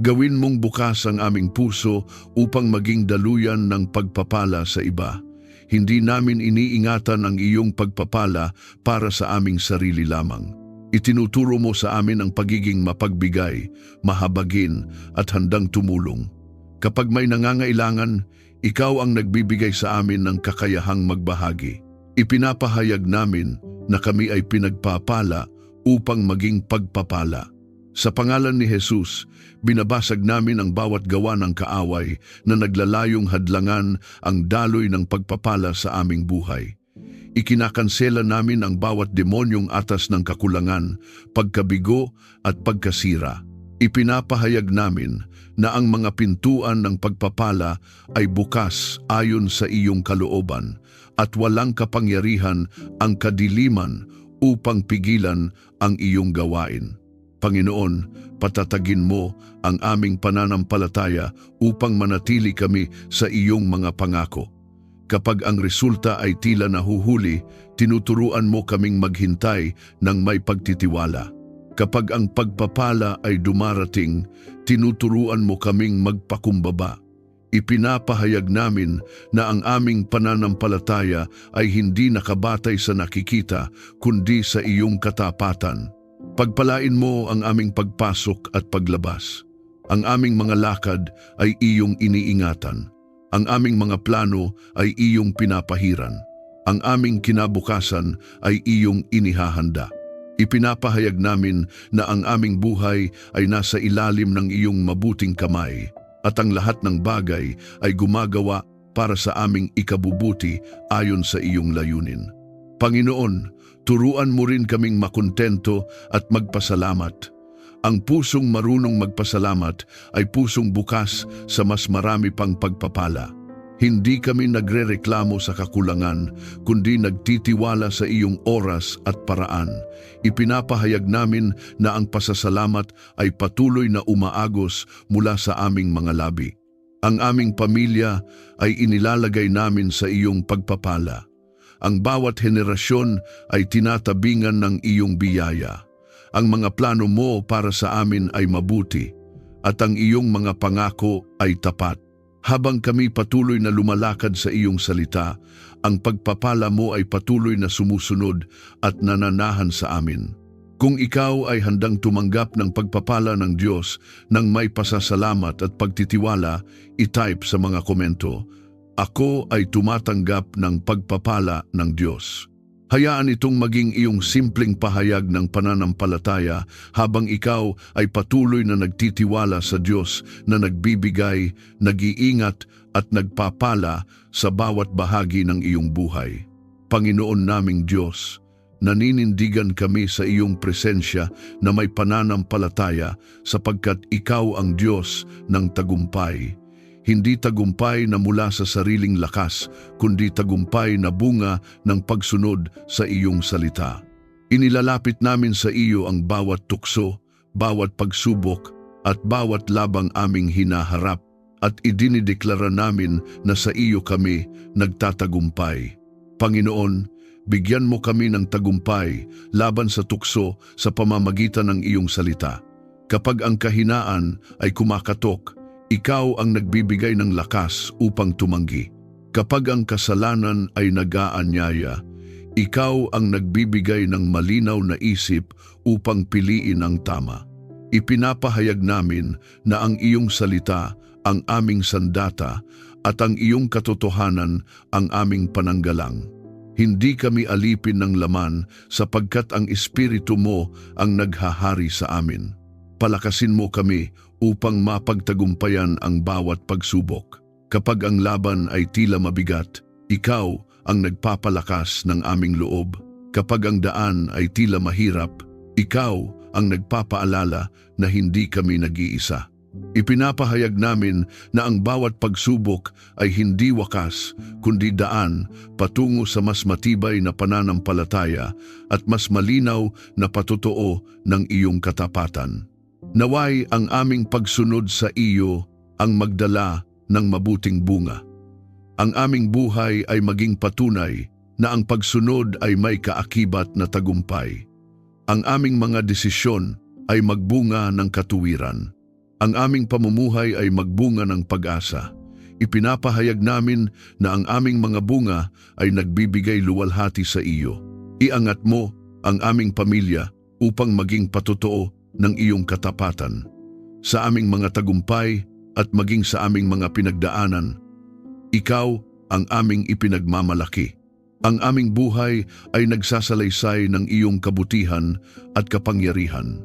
Gawin mong bukas ang aming puso upang maging daluyan ng pagpapala sa iba. Hindi namin iniingatan ang iyong pagpapala para sa aming sarili lamang. Itinuturo mo sa amin ang pagiging mapagbigay, mahabagin at handang tumulong. Kapag may nangangailangan, ikaw ang nagbibigay sa amin ng kakayahang magbahagi. Ipinapahayag namin na kami ay pinagpapala upang maging pagpapala. Sa pangalan ni Jesus, binabasag namin ang bawat gawa ng kaaway na naglalayong hadlangan ang daloy ng pagpapala sa aming buhay. Ikinakansela namin ang bawat demonyong atas ng kakulangan, pagkabigo at pagkasira. Ipinapahayag namin na ang mga pintuan ng pagpapala ay bukas ayon sa iyong kalooban at walang kapangyarihan ang kadiliman upang pigilan ang iyong gawain. Panginoon, patatagin mo ang aming pananampalataya upang manatili kami sa iyong mga pangako. Kapag ang resulta ay tila nahuhuli, tinuturuan mo kaming maghintay ng may pagtitiwala. Kapag ang pagpapala ay dumarating, tinuturuan mo kaming magpakumbaba. Ipinapahayag namin na ang aming pananampalataya ay hindi nakabatay sa nakikita, kundi sa iyong katapatan. Pagpalain mo ang aming pagpasok at paglabas. Ang aming mga lakad ay iyong iniingatan. Ang aming mga plano ay iyong pinapahiran. Ang aming kinabukasan ay iyong inihahanda. Ipinapahayag namin na ang aming buhay ay nasa ilalim ng iyong mabuting kamay at ang lahat ng bagay ay gumagawa para sa aming ikabubuti ayon sa iyong layunin. Panginoon, turuan mo rin kaming makontento at magpasalamat. Ang pusong marunong magpasalamat ay pusong bukas sa mas marami pang pagpapala. Hindi kami nagrereklamo sa kakulangan, kundi nagtitiwala sa iyong oras at paraan. Ipinapahayag namin na ang pasasalamat ay patuloy na umaagos mula sa aming mga labi. Ang aming pamilya ay inilalagay namin sa iyong pagpapala. Ang bawat henerasyon ay tinatabingan ng iyong biyaya. Ang mga plano mo para sa amin ay mabuti, at ang iyong mga pangako ay tapat. Habang kami patuloy na lumalakad sa iyong salita, ang pagpapala mo ay patuloy na sumusunod at nananahan sa amin. Kung ikaw ay handang tumanggap ng pagpapala ng Diyos ng may pasasalamat at pagtitiwala, i-type sa mga komento, "Ako ay tumatanggap ng pagpapala ng Diyos." Hayaan itong maging iyong simpleng pahayag ng pananampalataya habang ikaw ay patuloy na nagtitiwala sa Diyos na nagbibigay, nag-iingat at nagpapala sa bawat bahagi ng iyong buhay. Panginoon naming Diyos, naninindigan kami sa iyong presensya na may pananampalataya sapagkat ikaw ang Diyos ng tagumpay. Hindi tagumpay na mula sa sariling lakas, kundi tagumpay na bunga ng pagsunod sa iyong salita. Inilalapit namin sa iyo ang bawat tukso, bawat pagsubok, at bawat labang aming hinaharap, at idinideklara namin na sa iyo kami nagtatagumpay. Panginoon, bigyan mo kami ng tagumpay laban sa tukso sa pamamagitan ng iyong salita. Kapag ang kahinaan ay kumakatok, ikaw ang nagbibigay ng lakas upang tumanggi. Kapag ang kasalanan ay nag-aanyaya, ikaw ang nagbibigay ng malinaw na isip upang piliin ang tama. Ipinapahayag namin na ang iyong salita ang aming sandata at ang iyong katotohanan ang aming pananggalang. Hindi kami alipin ng laman sapagkat ang Espiritu mo ang naghahari sa amin. Palakasin mo kami upang mapagtagumpayan ang bawat pagsubok. Kapag ang laban ay tila mabigat, ikaw ang nagpapalakas ng aming loob. Kapag ang daan ay tila mahirap, ikaw ang nagpapaalala na hindi kami nag-iisa. Ipinapahayag namin na ang bawat pagsubok ay hindi wakas, kundi daan patungo sa mas matibay na pananampalataya at mas malinaw na patotoo ng iyong katapatan. Naway ang aming pagsunod sa iyo ang magdala ng mabuting bunga. Ang aming buhay ay maging patunay na ang pagsunod ay may kaakibat na tagumpay. Ang aming mga desisyon ay magbunga ng katuwiran. Ang aming pamumuhay ay magbunga ng pag-asa. Ipinapahayag namin na ang aming mga bunga ay nagbibigay luwalhati sa iyo. Iangat mo ang aming pamilya upang maging patotoo ng iyong katapatan. Sa aming mga tagumpay at maging sa aming mga pinagdaanan, ikaw ang aming ipinagmamalaki. Ang aming buhay ay nagsasalaysay ng iyong kabutihan at kapangyarihan.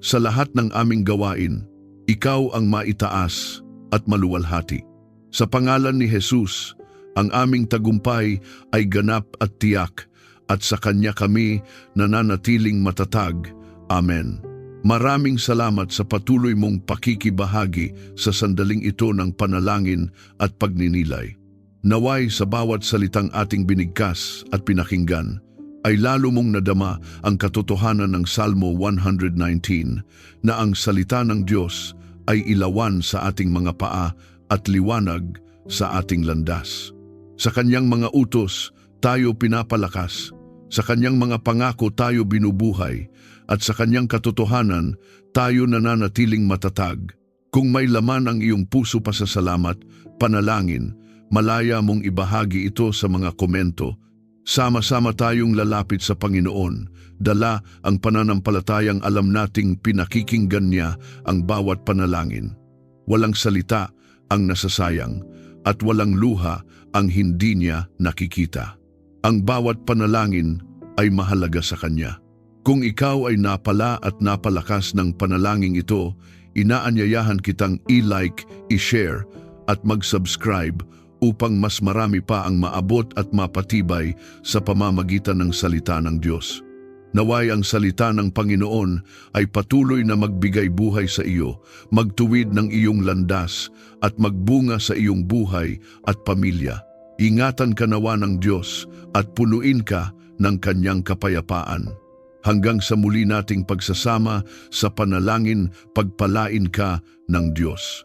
Sa lahat ng aming gawain, ikaw ang maitaas at maluwalhati. Sa pangalan ni Jesus, ang aming tagumpay ay ganap at tiyak at sa Kanya kami nananatiling matatag. Amen. Maraming salamat sa patuloy mong pakikibahagi sa sandaling ito ng panalangin at pagninilay. Naway sa bawat salitang ating binigkas at pinakinggan, ay lalo mong nadama ang katotohanan ng Salmo 119 na ang salita ng Diyos ay ilawan sa ating mga paa at liwanag sa ating landas. Sa Kanyang mga utos, tayo pinapalakas. Sa Kanyang mga pangako tayo binubuhay. At sa Kanyang katotohanan, tayo nananatiling matatag. Kung may laman ang iyong puso pa sa salamat, panalangin, malaya mong ibahagi ito sa mga komento. Sama-sama tayong lalapit sa Panginoon, dala ang pananampalatayang alam nating pinakikinggan niya ang bawat panalangin. Walang salita ang nasasayang at walang luha ang hindi niya nakikita. Ang bawat panalangin ay mahalaga sa Kanya. Kung ikaw ay napala at napalakas ng panalangin ito, inaanyayahan kitang i-like, i-share at mag-subscribe upang mas marami pa ang maabot at mapatibay sa pamamagitan ng salita ng Diyos. Naway ang salita ng Panginoon ay patuloy na magbigay buhay sa iyo, magtuwid ng iyong landas at magbunga sa iyong buhay at pamilya. Ingatan ka nawa ng Diyos at punuin ka ng Kanyang kapayapaan. Hanggang sa muli nating pagsasama sa panalangin, pagpalain ka ng Diyos.